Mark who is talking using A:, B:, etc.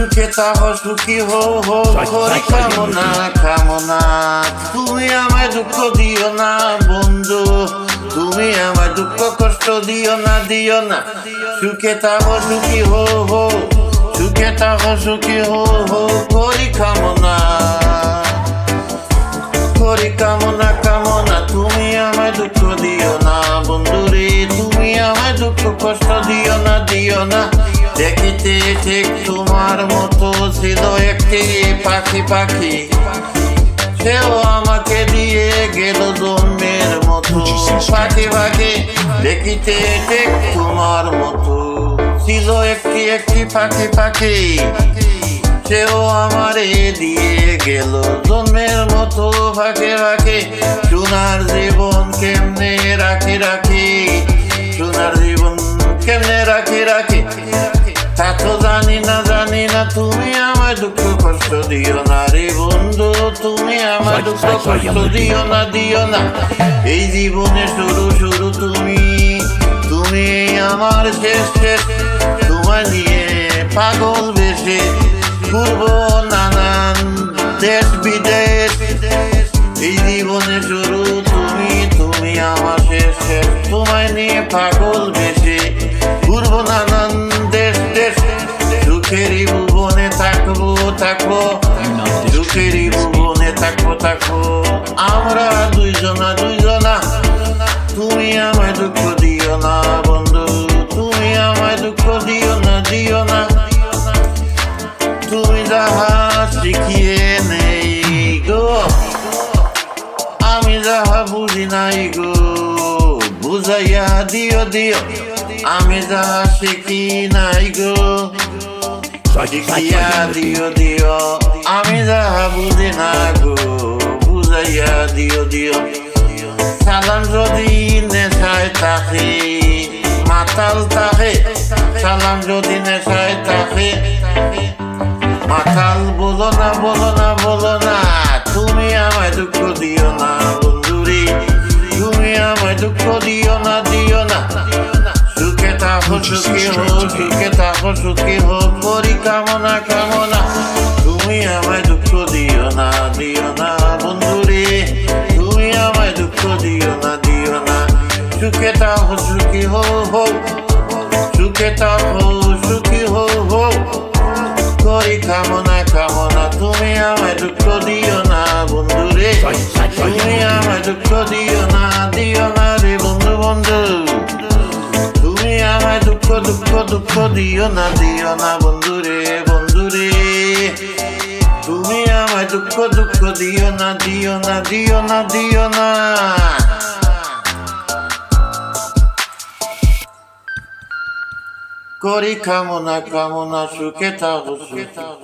A: সুখে থাকো সুখী হো হো করি কামনা কামনা। তুমি আমায় দুঃখ দিও না বন্ধু, তুমি আমায় দুঃখ কষ্ট দিও না দিও না। সুখে থাকো সুখী হো হো, সুখে থাকো সুখী হো হো করি কামনা করি কামনা কামনা। তুমি আমায় দুঃখ দিও না বন্ধুরে, তুমি আমায় দুঃখ কষ্ট দিও না দিও না। দেখিতে ঠিক তোমার মতো ছিল একটি পাখি পাখি, সেও আমাকে দিয়ে গেল জন্মের মতো পাখি পাখি। দেখিতে ঠিক তোমার মতো ছিল একটি একটি পাখি পাখি, সেও আমারে দিয়ে গেল জন্মের মতো ফাঁকে ফাঁকে। সোনার জীবন কেমনে রাখি রাখি, সোনার জীবন কেমনে রাখি রাখি তা তো জানি না জানি না। তুমি আমায় দুঃখ কষ্ট দিও না রে বন্ধু, তুমি আমায় দুঃখ কষ্ট দিও না দিও না। এই জীবনে শুরু শুরু তুমি, তুমি আমার শেষ শেষ। তোমায় নিয়ে পাগল বেশে ঘুরবো নানান দেশ বিদেশ। এই জীবনে শুরু তুমি, তুমি আমার শেষ শেষ। তোমায় নিয়ে পাগল বেশে ঘুরবো নানান দেশ দেশ। সুখেরই ভুবনে থাকবো থাকবো, সুখেরই ভুবনে থাকবো থাকবো আমরা দুইজনা দুইজনা। তুমি আমায় দুঃখ দিও না বন্ধু, তুমি আমায় দুঃখ দিও না দিও না। তুমি যাহা শিখিয়ে নেই গো, আমি যাহা বুঝি নাই গো, বুঝাইয়া দিও দিও। আমি যাহা শিখি নাই গো, শিখিয়া দিও দিও। আমি যাহা বুঝি না গো, বুঝাইয়া দিও দিও। সালাম যদি নেশায় থাকে মাতাল থাকে, সালাম যদি নেশায় থাকে মাতাল। বলো না বলো না বলো না, তুমি আমায় দুঃখ দিও না বন্ধুরে, তুমি আমায় দুঃখ দিও না দিও না। সুখে থাকো সুখী হো, সুখে থাকো সুখী হো করি কামনা কামনা। তুমি আমায় দুঃখ দিও না দিও না বন্ধুরে, তুমি আমায় দুঃখ দিও না দিও না। সুখে থাকো সুখী হো হো, সুখে থাকো সুখী হো হো করি কামনা কামনা। তুমি আমায় দুঃখ দিও না বন্ধুরে, তুমি আমায় দুঃখ দিও না দিও না রে বন্ধু বন্ধু। তুমি আমায় দুঃখ দুঃখ দুঃখ দিও না বন্ধুরে বন্ধুরে। তুমি আমায় দুঃখ দুঃখ দিও না দিও না দিও না দিও না। করি কামনা কামনা, সুখে থাকো সুখে।